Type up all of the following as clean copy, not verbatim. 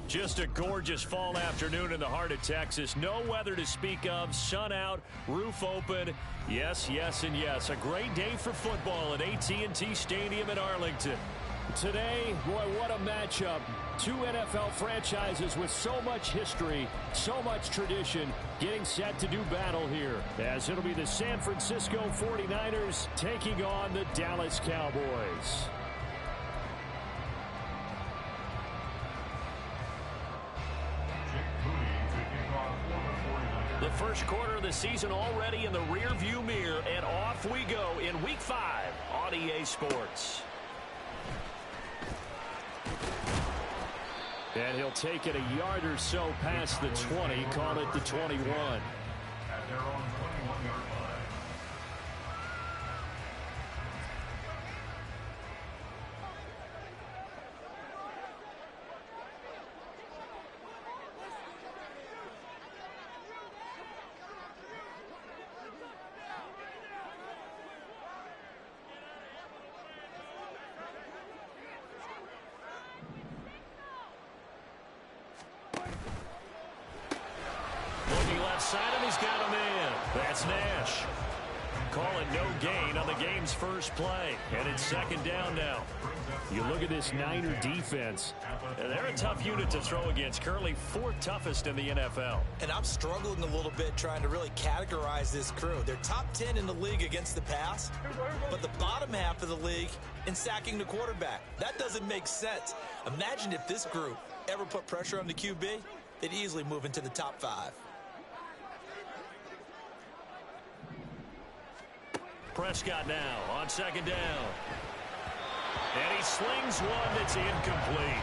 Just a gorgeous fall afternoon in the heart of Texas. No weather to speak of. Sun out, roof open. Yes, yes, and yes. A great day for football at AT&T Stadium in Arlington. Today, boy, what a matchup. Two NFL franchises with so much history, so much tradition, getting set to do battle here, as it'll be the San Francisco 49ers taking on the Dallas Cowboys. The first quarter of the season already in the rearview mirror, and off we go in Week 5 on EA Sports. And he'll take it a yard or so past the 20, call it the 21. At their own 21-yard line. Side him, he's got him in. That's Nash. Call it no gain on the game's first play. And it's second down now. You look at this Niner defense. They're a tough unit to throw against. Currently fourth toughest in the NFL. And I'm struggling a little bit trying to really categorize this crew. They're top 10 in the league against the pass, but the bottom half of the league in sacking the quarterback. That doesn't make sense. Imagine if this group ever put pressure on the QB, they'd easily move into the top 5. Prescott now on second down. And he slings one that's incomplete.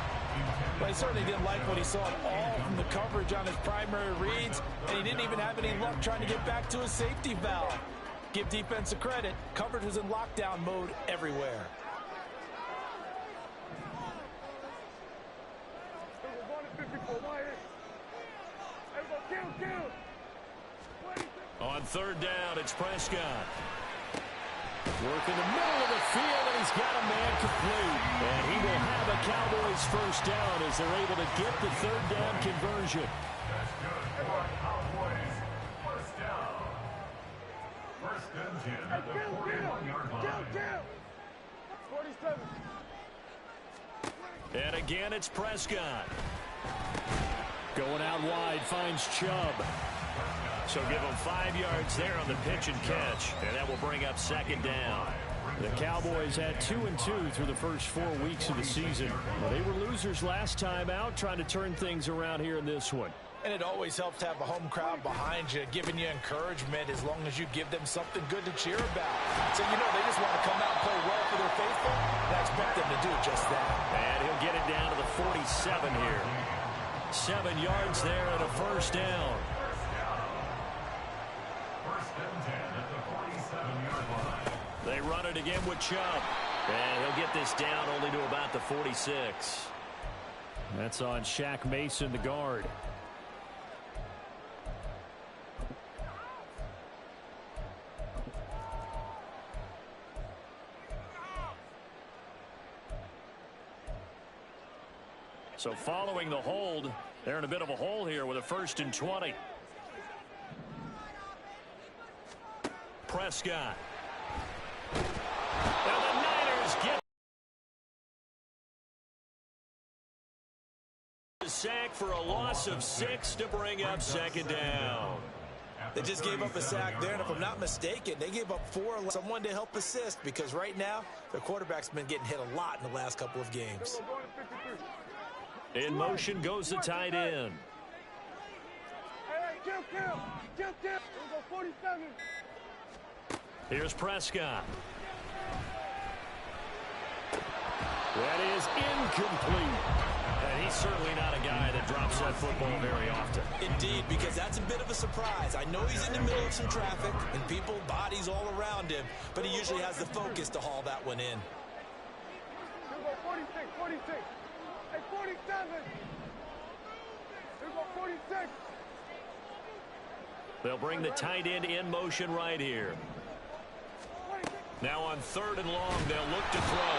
Well, he certainly didn't like what he saw at all from the coverage on his primary reads, and he didn't even have any luck trying to get back to his safety valve. Give defense a credit. Coverage was in lockdown mode everywhere. On third down, it's Prescott. Work in the middle of the field, and he's got a man complete. And he will have a Cowboys first down as they're able to get the third down conversion. That's good for Cowboys. First down. First and 10 at the 41-yard line. 47. And again, it's Prescott. Going out wide, finds Chubb. So give him 5 yards there on the pitch and catch, and that will bring up second down. The Cowboys had 2-2 through the first 4 weeks of the season. Well, they were losers last time out, trying to turn things around here in this one. And it always helps to have a home crowd behind you, giving you encouragement as long as you give them something good to cheer about. So, you know, they just want to come out and play well for their faithful, and I expect them to do just that. And he'll get it down to the 47 here. 7 yards there and a first down. They run it again with Chubb. And he'll get this down only to about the 46. That's on Shaq Mason, the guard. So following the hold, they're in a bit of a hole here with a 1st and 20. Prescott. And the Niners get the sack for a loss of 6 to bring up second down. They just gave up a sack there, and if I'm not mistaken, they gave up 4. Someone to help assist, because right now, their quarterback's been getting hit a lot in the last couple of games. In motion goes the tight end. Here's Prescott. That is incomplete. And he's certainly not a guy that drops that football very often. Indeed, because that's a bit of a surprise. I know he's in the middle of some traffic and people, bodies all around him, but he usually has the focus to haul that one in. 46, 46. Hey, 47. Here's 46. They'll bring the tight end in motion right here. Now on 3rd and long, they'll look to throw.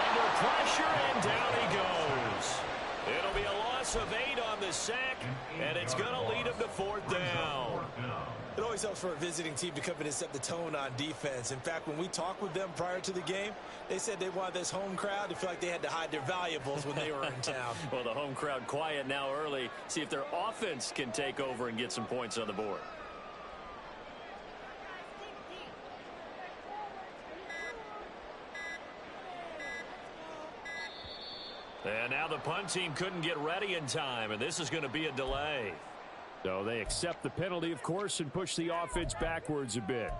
Under pressure, and down he goes. It'll be a loss loss of 8 on the sack, and it's going to lead him to 4th down. It always helps for a visiting team to come in and set the tone on defense. In fact, when we talked with them prior to the game, they said they wanted this home crowd to feel like they had to hide their valuables when they were in town. Well, the home crowd quiet now early. See if their offense can take over and get some points on the board. And now the punt team couldn't get ready in time, and this is going to be a delay. So they accept the penalty, of course, and push the offense backwards a bit.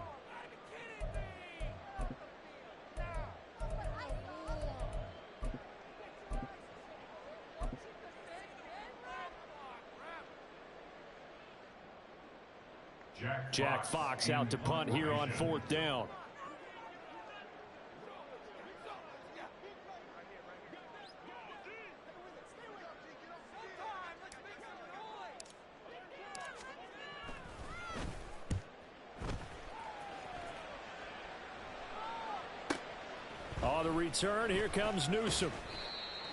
Jack Fox out to punt here on 4th down. On the return, here comes Newsome.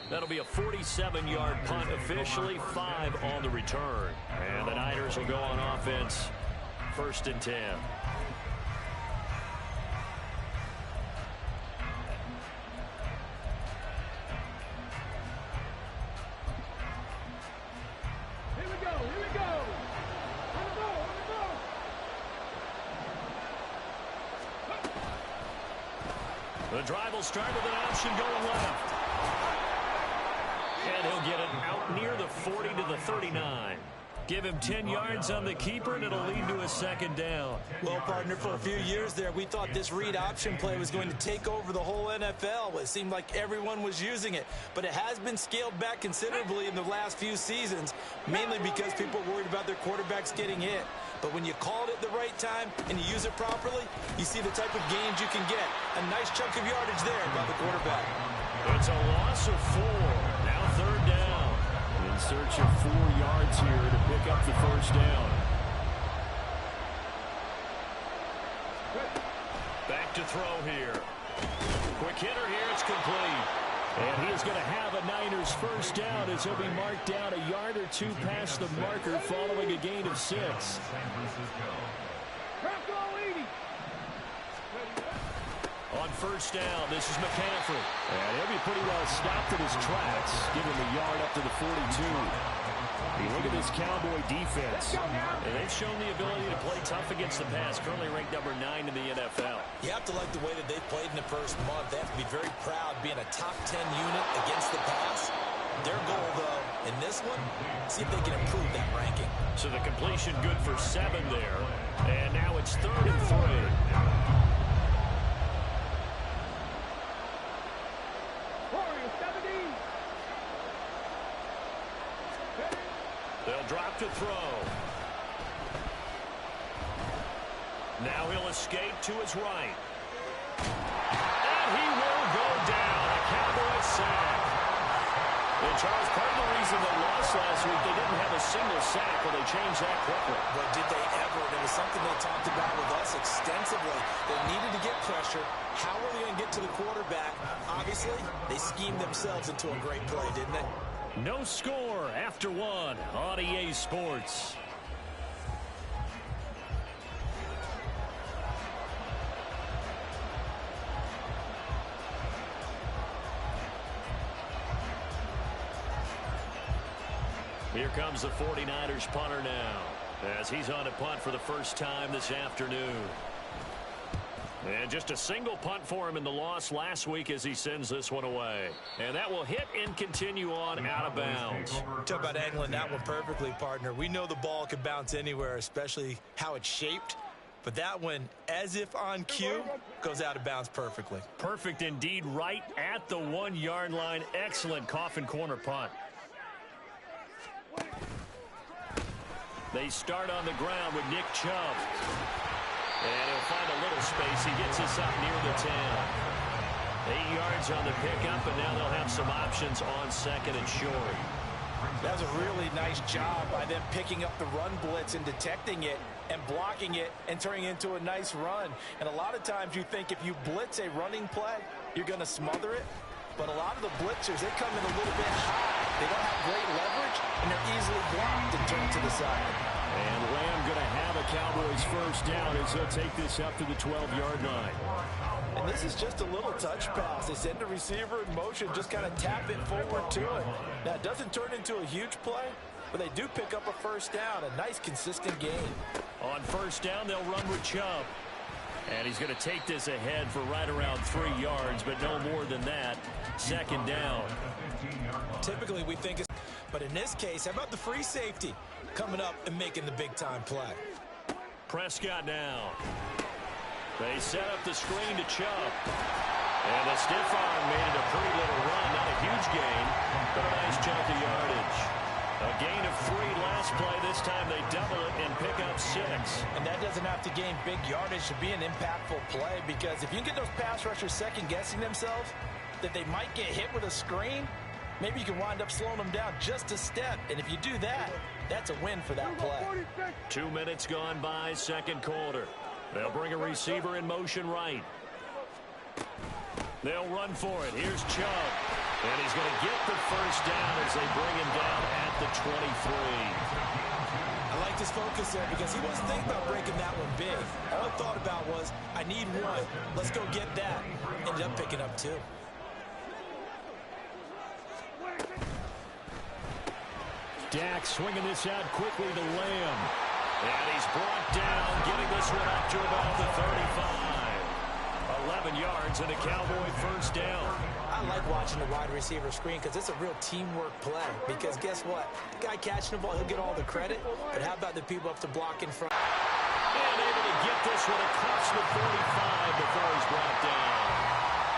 That'll be a 47-yard punt, officially 5 on the return. And the Niners will go on offense, 1st and 10. Here we go, here we go. On the ball, on the ball. The drive will start with an option going left. And he'll get it out near the 40 to the 39. Give him 10 yards on the keeper, and it'll lead to a 2nd down. Well, partner, for a few years there, we thought this read option play was going to take over the whole NFL. It seemed like everyone was using it. But it has been scaled back considerably in the last few seasons, mainly because people are worried about their quarterbacks getting hit. But when you call it at the right time and you use it properly, you see the type of gains you can get. A nice chunk of yardage there by the quarterback. It's a loss of 4. Now 3rd down. In search of 4 yards here to pick up the 1st down. Back to throw here. Quick hitter here. It's complete. And he is going to have a Niners 1st down as he'll be marked down a yard or 2 past the marker following a gain of 6. On 1st down, this is McCaffrey. And he'll be pretty well stopped in his tracks, giving the yard up to the 42. Look at this Cowboy defense. And they've shown the ability to play tough against the pass, currently ranked number 9 in the NFL. You have to like the way that they've played in the first month. They have to be very proud being a top 10 unit against the pass. Their goal, though, in this one, see if they can improve that ranking. So the completion good for 7 there. And now it's 3rd and 3. They'll drop to throw. Now he'll escape to his right. And he will go down. A Cowboy sack. And Charles, part of the reason they lost last week, they didn't have a single sack, but they changed that quickly. But did they ever? It was something they talked about with us extensively. They needed to get pressure. How are they going to get to the quarterback? Obviously, they schemed themselves into a great play, didn't they? No score after 1 on EA Sports. Here comes the 49ers punter now, as he's on a punt for the first time this afternoon. And just a single punt for him in the loss last week as he sends this one away. And that will hit and continue on out of bounds. Talk about angling that one perfectly, partner. We know the ball can bounce anywhere, especially how it's shaped. But that one, as if on cue, goes out of bounds perfectly. Perfect indeed, right at the 1-yard line. Excellent coffin corner punt. They start on the ground with Nick Chubb. And he'll find a little space. He gets us up near the 10. 8 yards on the pickup, and now they'll have some options on 2nd and short. That was a really nice job by them picking up the run blitz and detecting it and blocking it and turning it into a nice run. And a lot of times you think if you blitz a running play, you're going to smother it. But a lot of the blitzers, they come in a little bit high They don't have great leverage, and they're easily blocked and turned to the side. And Lamb going to have a Cowboys first down as he'll take this up to the 12-yard line. And this is just a little touch pass. They send the receiver in motion, just kind of tap it forward to it. Now, it doesn't turn into a huge play, but they do pick up a first down, a nice, consistent gain. On first down, they'll run with Chubb. And he's going to take this ahead for right around 3 yards, but no more than that. Second down. Typically, we think it's... But in this case, how about the free safety coming up and making the big-time play? Prescott now. They set up the screen to Chubb. And the stiff arm made it a pretty little run. Not a huge gain, but a nice chunk of yardage. A gain of 3 last play. This time they double it and pick up 6. And that doesn't have to gain big yardage to be an impactful play, because if you can get those pass rushers second-guessing themselves that they might get hit with a screen, maybe you can wind up slowing them down just a step. And if you do that, that's a win for that play. 2 minutes gone by, second quarter. They'll bring a receiver in motion right. They'll run for it. Here's Chubb. And he's going to get the first down as they bring him down at the 23. I like his focus there because he wasn't thinking about breaking that one big. All he thought about was, I need one. Let's go get that. Ended up picking up 2. Dak swinging this out quickly to Lamb. And he's brought down, getting this one up to about the 35. 11 yards and a Cowboy first down. I like watching the wide receiver screen because it's a real teamwork play. Because guess what? The guy catching the ball, he'll get all the credit. But how about the people up to block in front? And able to get this one across the 45 before he's brought down.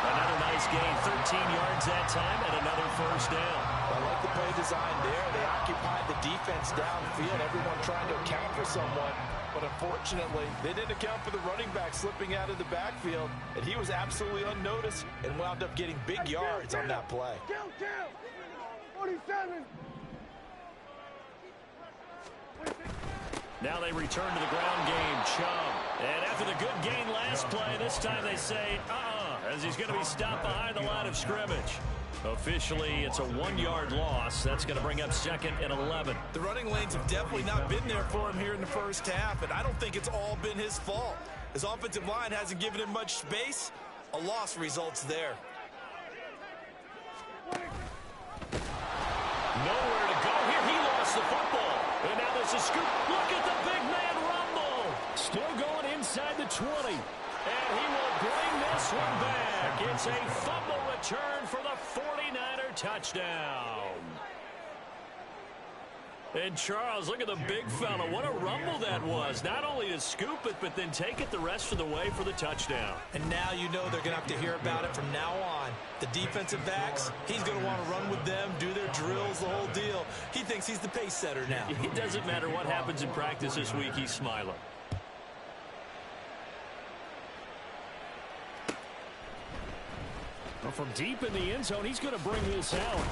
Another nice gain, 13 yards that time, and another first down. I like the play design there. They occupied the defense downfield, everyone trying to account for someone. But unfortunately, they didn't account for the running back slipping out of the backfield, and he was absolutely unnoticed and wound up getting big yards on that play. 47. Now they return to the ground game. Chubb. And after the good gain last play, this time they say, as he's going to be stopped behind the line of scrimmage. Officially, it's a 1-yard loss. That's going to bring up second and 11. The running lanes have definitely not been there for him here in the first half, and I don't think it's all been his fault. His offensive line hasn't given him much space. A loss results there. Nowhere to go here. He lost the football. And now there's a scoop. Look at the big man rumble. Still going inside the 20. And he will bring this one back. It's a fumble return for the 49er touchdown. And Charles, look at the big fella. What a rumble that was. Not only to scoop it, but then take it the rest of the way for the touchdown. And now you know they're going to have to hear about it from now on. The defensive backs, he's going to want to run with them, do their drills, the whole deal. He thinks he's the pace setter now. It doesn't matter what happens in practice this week. He's smiling. Well, from deep in the end zone, he's going to bring this out.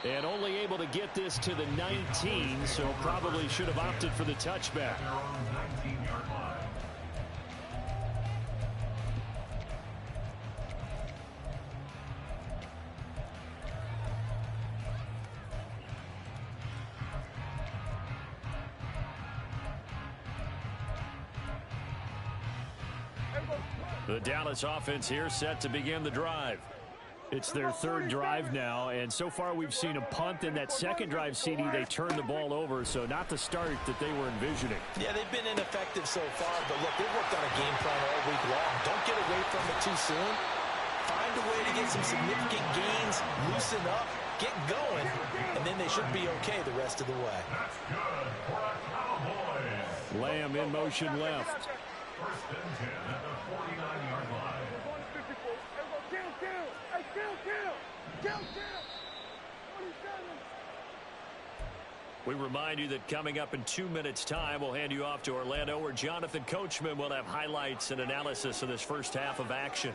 And only able to get this to the 19, so probably should have opted for the touchback. The Dallas offense here set to begin the drive. It's their third drive now, and so far we've seen a punt. In that second drive, CD, they turned the ball over, so not the start that they were envisioning. Yeah, they've been ineffective so far, but look, they've worked on a game plan all week long. Don't get away from it too soon. Find a way to get some significant gains, loosen up, get going, and then they should be okay the rest of the way. That's good for a Cowboys. Lamb in motion left. First and 10 at the 49-yard line. We remind you that coming up in 2 minutes' time, we'll hand you off to Orlando, where Jonathan Coachman will have highlights and analysis of this first half of action.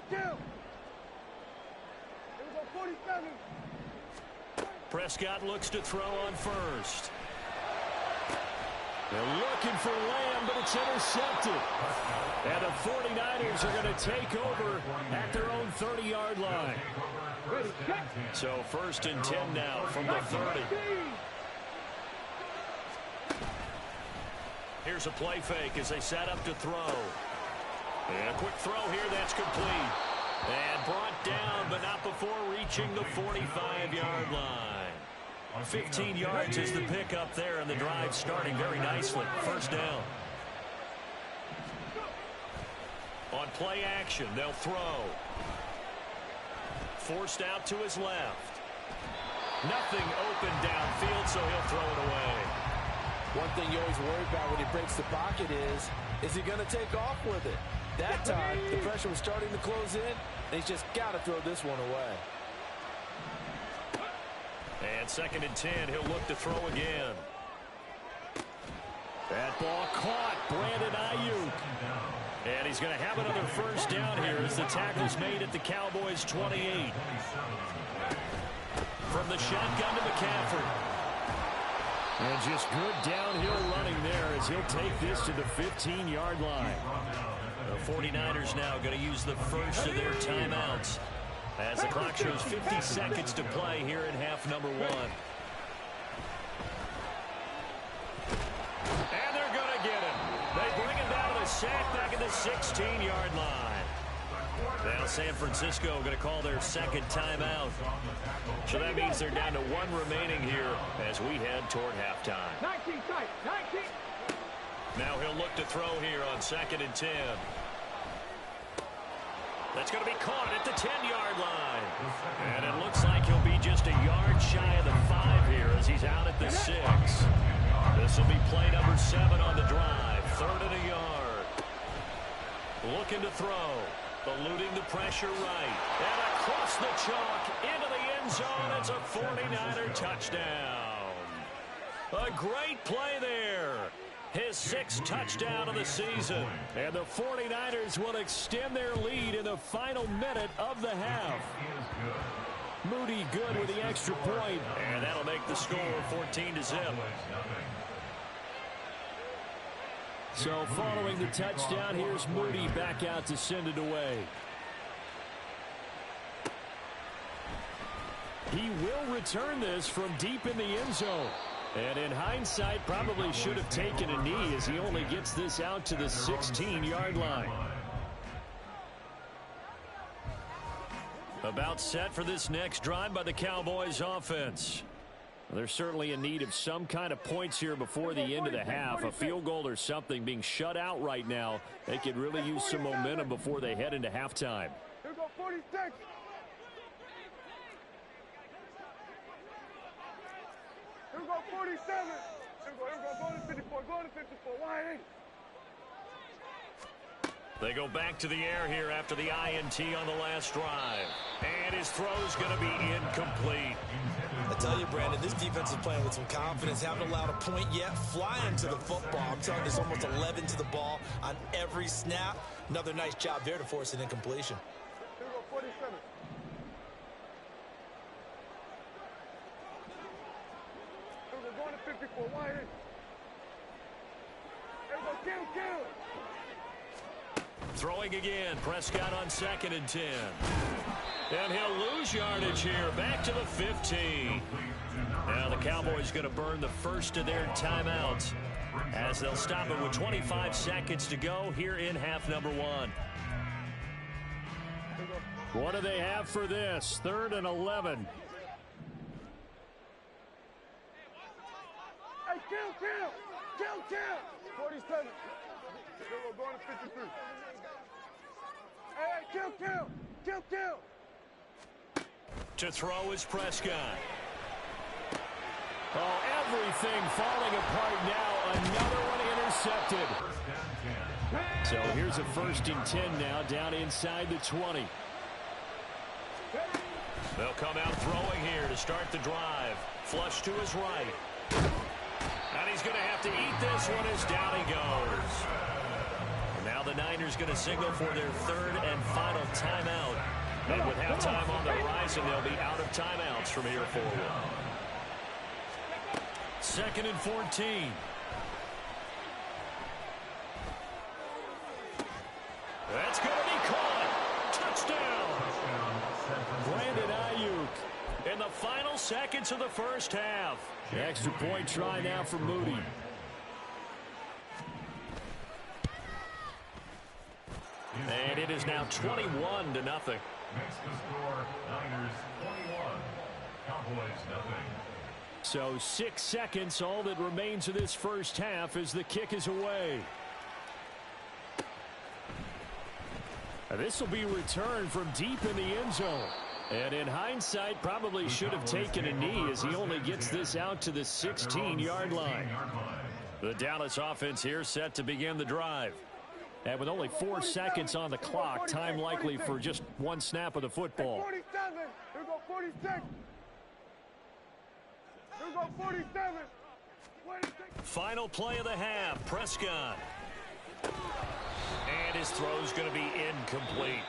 Kill. Here we go, 47. Prescott looks to throw on first. They're looking for Lamb, but it's intercepted. And the 49ers are going to take over at their own 30-yard line. So 1st and 10 now from the 30. Here's a play fake as they set up to throw. And a quick throw here that's complete. And brought down, but not before reaching the 45-yard line. 15 yards is the pickup there, and the drive starting very nicely. 1st down. On play action, they'll throw. Forced out to his left. Nothing open downfield, so he'll throw it away. One thing you always worry about when he breaks the pocket is he going to take off with it? That time, the pressure was starting to close in, and he's just got to throw this one away. And 2nd and 10, he'll look to throw again. That ball caught. Brandon Ayuk. And he's going to have another 1st down here as the tackle's made at the Cowboys' 28. From the shotgun to McCaffrey. And just good downhill running there as he'll take this to the 15-yard line. The 49ers now going to use the first of their timeouts as the clock shows 50 seconds to play here in half number 1. And they're going to get it. They bring him down to the sack back at the 16-yard line. Now San Francisco going to call their 2nd timeout. So that means they're down to 1 remaining here as we head toward halftime. 19 tight, 19. Now he'll look to throw here on 2nd and 10. That's going to be caught at the 10-yard line. And it looks like he'll be just a yard shy of the 5 here as he's out at the 6. This will be play number 7 on the drive. 3rd and a yard. Looking to throw. Eluding the pressure right. And across the chalk into the end zone. It's a 49er touchdown. A great play there. His 6th touchdown of the season. And the 49ers will extend their lead in the final minute of the half. Moody good with the extra point. And that'll make the score 14-0. So following the touchdown, here's Moody back out to send it away. He will return this from deep in the end zone. And in hindsight, probably should have taken a knee as he only gets this out to the 16-yard line. About set for this next drive by the Cowboys offense. They're certainly in need of some kind of points here before the end of the half. A field goal or something being shut out right now. They could really use some momentum before they head into halftime. Here go 46. Here go 47. Here go to 54. Go to 54. Why ain't? They go back to the air here after the INT on the last drive. And his throw's going to be incomplete. I tell you, Brandon, this defense is playing with some confidence. Haven't allowed a point yet. Flying to the football. I'm telling you, there's almost 11 to the ball on every snap. Another nice job there to force an incompletion. Here go 47. Here go going to 54. Why ain't? Here go kill. Throwing again. Prescott on 2nd and 10. And he'll lose yardage here. Back to the 15. Now the Cowboys going to burn the first of their timeouts as they'll stop it with 25 seconds to go here in half number 1. What do they have for this? 3rd and 11. Hey, kill. 47. Here go going to 53. Hey, kill. To throw is Prescott. Oh, everything falling apart now. Another one intercepted. So here's a 1st and 10 now down inside the 20. They'll come out throwing here to start the drive. Flush to his right. And he's going to have to eat this one as down he goes. And now the Niners going to signal for their 3rd and final timeout. And with halftime on the horizon, they'll be out of timeouts from here forward. 2nd and 14. That's going to be caught. Touchdown. Brandon Ayuk in the final seconds of the first half. Extra point try now for Moody. And it is now 21-0. Makes the score Niners 21, Cowboys nothing. So 6 seconds, all that remains of this first half as the kick is away. This will be returned from deep in the end zone. And in hindsight, probably should have taken a knee as he only gets this out to the 16-yard line. The Dallas offense here set to begin the drive. And with only 4 seconds on the clock, time likely for just one snap of the football. 47. Here go 46. Here go 47. 26. Final play of the half, Prescott. And his throw's going to be incomplete.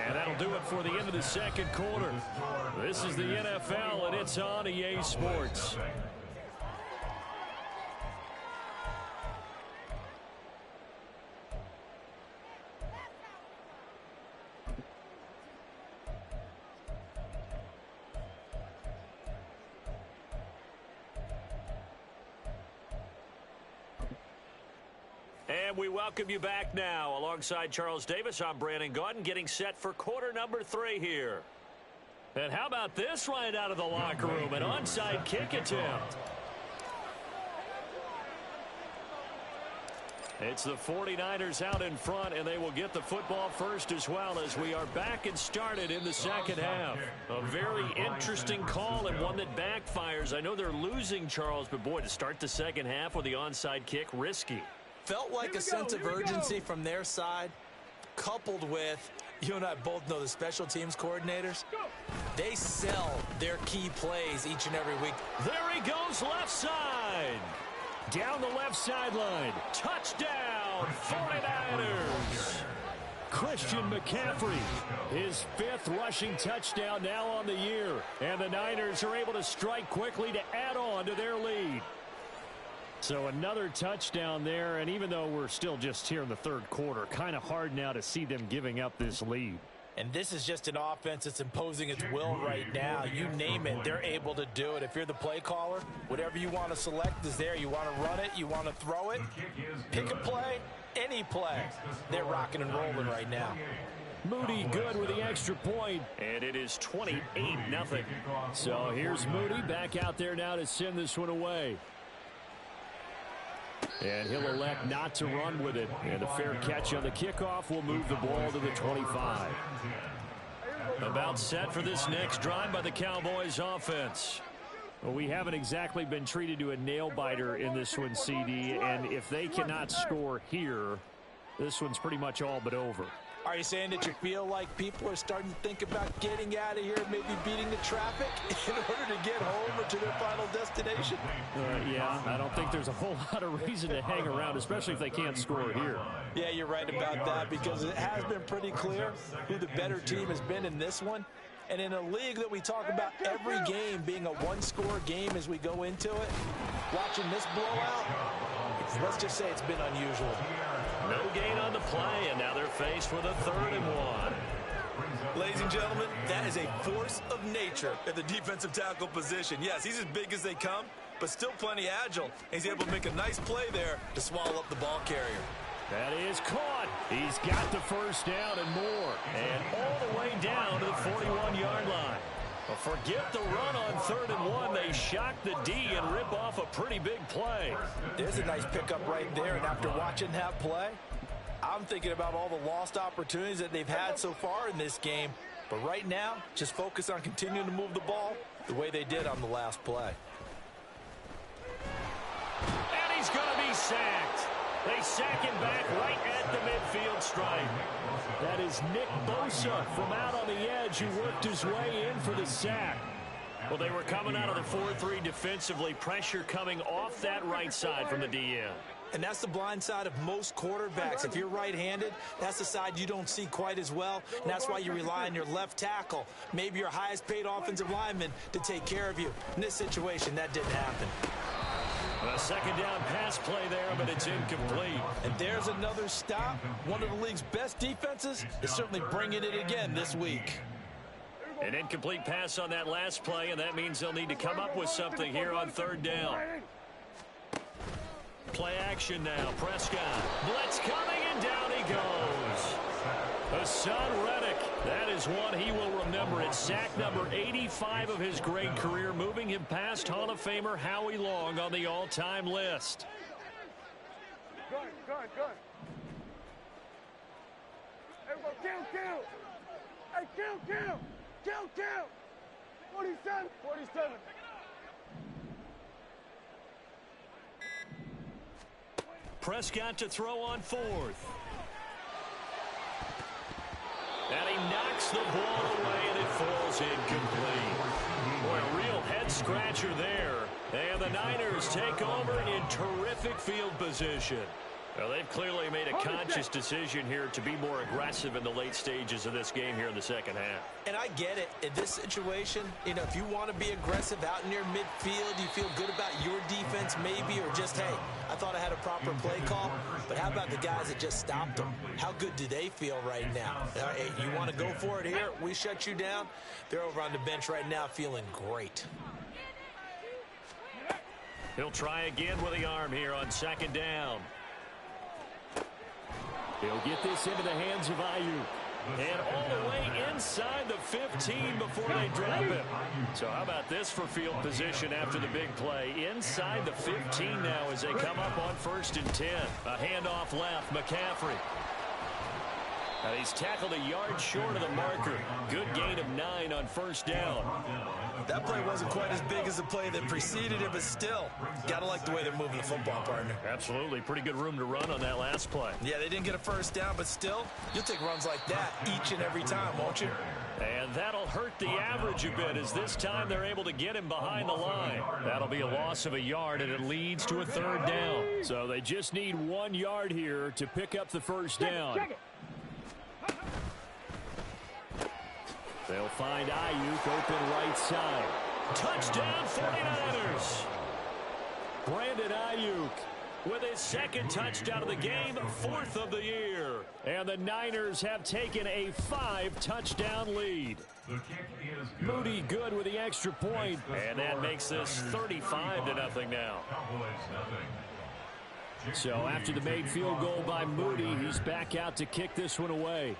And that'll do it for the end of the second quarter. This is the NFL, and it's on EA Sports. And we welcome you back now. Alongside Charles Davis, I'm Brandon Gaudin, getting set for quarter number 3 here. And how about this right out of the locker room? An onside kick attempt. It's the 49ers out in front, and they will get the football first as well as we are back and started in the second half. A very interesting call and one that backfires. I know they're losing, Charles, but boy, to start the second half with the onside kick, risky. Felt like a sense of urgency from their side, coupled with, you and I both know the special teams coordinators, they sell their key plays each and every week. There he goes, left side. Down the left sideline. Touchdown, 49ers. Christian McCaffrey, his 5th rushing touchdown now on the year. And the Niners are able to strike quickly to add on to their lead. So another touchdown there, and even though we're still just here in the third quarter, kind of hard now to see them giving up this lead. And this is just an offense that's imposing its will right now. You name it, they're able to do it. If you're the play caller, whatever you want to select is there. You want to run it, you want to throw it, pick a play, any play. They're rocking and rolling right now. Moody good with the extra point, and it is 28-0. So here's Moody back out there now to send this one away. And he'll elect not to run with it. And a fair catch on the kickoff will move the ball to the 25. About set for this next drive by the Cowboys offense. Well, we haven't exactly been treated to a nail-biter in this one, CD. And if they cannot score here, this one's pretty much all but over. Are you saying that you feel like people are starting to think about getting out of here, maybe beating the traffic in order to get home or to their final destination? Yeah, I don't think there's a whole lot of reason to hang around, especially if they can't score here. Yeah, you're right about that because it has been pretty clear who the better team has been in this one. And in a league that we talk about every game being a one-score game as we go into it, watching this blowout, let's just say it's been unusual. No gain on the play, and now they're faced with a 3rd and 1. Ladies and gentlemen, that is a force of nature at the defensive tackle position. Yes, he's as big as they come, but still plenty agile. He's able to make a nice play there to swallow up the ball carrier. That is caught. He's got the first down and more. And all the way down to the 41-yard line. Well, forget the run on 3rd and 1. They shock the D and rip off a pretty big play. There's a nice pickup right there, and after watching that play, I'm thinking about all the lost opportunities that they've had so far in this game. But right now, just focus on continuing to move the ball the way they did on the last play. And he's going to be sacked. They sack him back right at the midfield stripe. That is Nick Bosa from out on the edge who worked his way in for the sack. Well, they were coming out of the 4-3 defensively. Pressure coming off that right side from the DN. And that's the blind side of most quarterbacks. If you're right-handed, that's the side you don't see quite as well. And that's why you rely on your left tackle, maybe your highest paid offensive lineman, to take care of you. In this situation, that didn't happen. A second down pass play there, but it's incomplete. And there's another stop. One of the league's best defenses is certainly bringing it again this week. An incomplete pass on that last play, and that means they'll need to come up with something here on third down. Play action now. Prescott. Blitz coming, and down he goes. Hassan Reddick. That is one he will remember. It's sack number 85 of his great career, moving him past Hall of Famer Howie Long on the all-time list. Good. Everybody, kill. Hey, kill. 47. Prescott to throw on fourth. And he knocks the ball away, and it falls incomplete. Boy, a real head-scratcher there. And the Niners take over in terrific field position. Well, they've clearly made a conscious decision here to be more aggressive in the late stages of this game here in the second half. And I get it. In this situation, if you want to be aggressive out near midfield, you feel good about your defense maybe, or just, hey, I thought I had a proper play call. But how about the guys that just stopped them? How good do they feel right now? Hey, you want to go for it here? We shut you down. They're over on the bench right now feeling great. He'll try again with the arm here on second down. He'll get this into the hands of Ayuk. And all the way inside the 15 before they drop him. So how about this for field position after the big play? Inside the 15 now as they come up on 1st and 10. A handoff left, McCaffrey. And he's tackled a yard short of the marker. Good gain of 9 on 1st down. That play wasn't quite as big as the play that preceded it, but still, got to like the way they're moving the football, partner. Absolutely. Pretty good room to run on that last play. Yeah, they didn't get a 1st down, but still, you'll take runs like that each and every time, won't you? And that'll hurt the average a bit as this time they're able to get him behind the line. That'll be a loss of a yard, and it leads to a 3rd down. So they just need 1 yard here to pick up the 1st down. They'll find Ayuk open right side. Touchdown 49ers. Brandon Ayuk with his 2nd touchdown of the game, 4th of the year. And the Niners have taken a 5-touchdown lead. Moody good with the extra point. And that makes this 35-0 now. So after the made field goal by Moody, he's back out to kick this one away.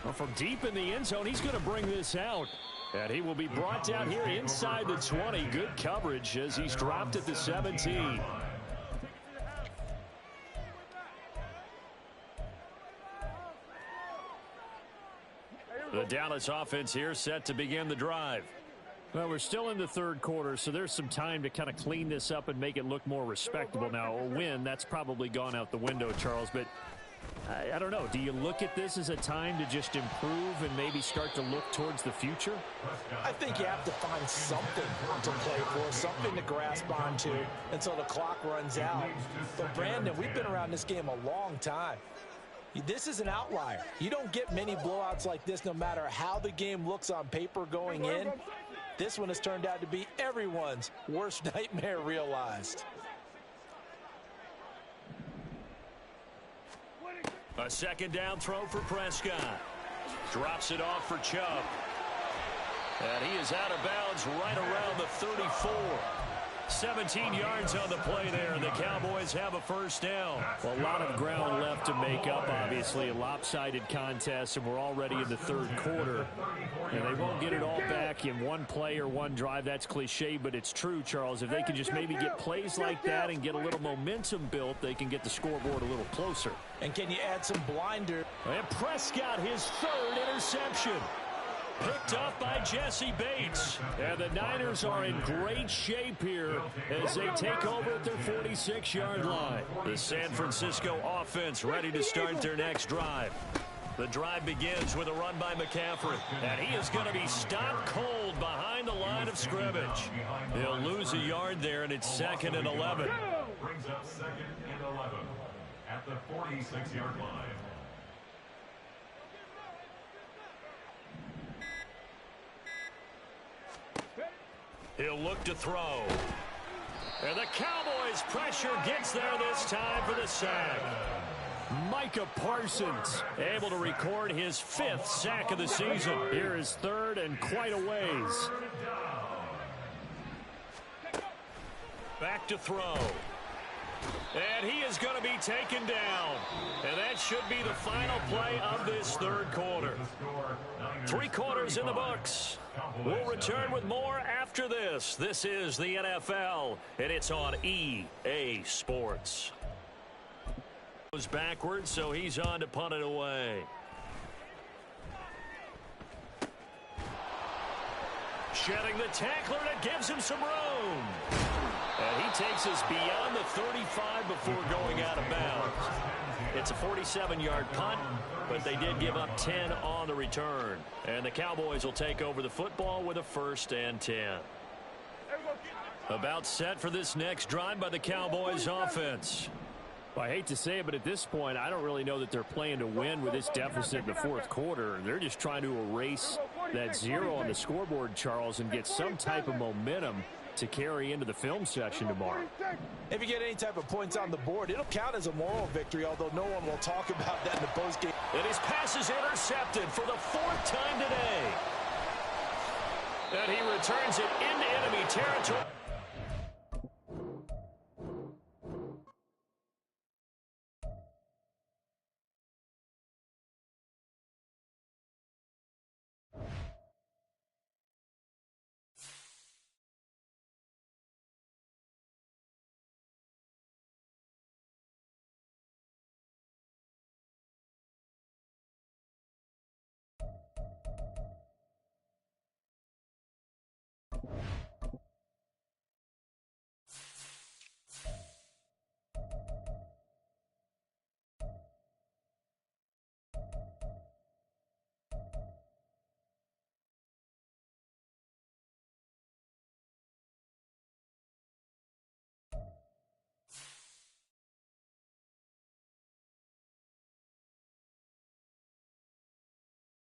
Well, from deep in the end zone, he's going to bring this out. And he will be brought down here inside the 20. Good coverage as he's dropped at the 17. The Dallas offense here set to begin the drive. Well, we're still in the 3rd quarter, so there's some time to kind of clean this up and make it look more respectable. Now, a win, that's probably gone out the window, Charles, but I don't know. Do you look at this as a time to just improve and maybe start to look towards the future? I think you have to find something to play for, something to grasp onto until the clock runs out. But, Brandon, we've been around this game a long time. This is an outlier. You don't get many blowouts like this no matter how the game looks on paper going in. This one has turned out to be everyone's worst nightmare realized. A 2nd down throw for Prescott. Drops it off for Chubb. And he is out of bounds right around the 34. 17 yards on the play there, and the Cowboys have a 1st down. Well, a lot of ground left to make up, obviously. A lopsided contest, and we're already in the 3rd quarter. And they won't get it all back in one play or one drive. That's cliche, but it's true, Charles. If they can just maybe get plays like that and get a little momentum built, they can get the scoreboard a little closer. And can you add some blinder? And Prescott, his 3rd interception. Picked up by Jesse Bates. And the Niners are in great shape here as they take over at their 46-yard line. The San Francisco offense ready to start their next drive. The drive begins with a run by McCaffrey. And he is going to be stopped cold behind the line of scrimmage. He'll lose a yard there, and it's 2nd and 11. Brings up 2nd and 11 at the 46-yard line. He'll look to throw. And the Cowboys' pressure gets there this time for the sack. Micah Parsons able to record his 5th sack of the season. Here is 3rd and quite a ways. Back to throw. And he is going to be taken down. And that should be the final play of this 3rd quarter. 3 quarters in the books. We'll return with more after this. This is the NFL, and it's on EA Sports. Goes backwards, so he's on to punt it away. Shedding the tackler, and it gives him some room. And he takes us beyond the 35 before going out of bounds. It's a 47-yard punt, but they did give up 10 on the return. And the Cowboys will take over the football with a 1st and 10. About set for this next drive by the Cowboys offense. Well, I hate to say it, but at this point, I don't really know that they're playing to win with this deficit in the 4th quarter. They're just trying to erase that 0 on the scoreboard, Charles, and get some type of momentum to carry into the film session tomorrow. If you get any type of points on the board, it'll count as a moral victory, although no one will talk about that in the postgame. And his pass is intercepted for the 4th time today. And he returns it into enemy territory.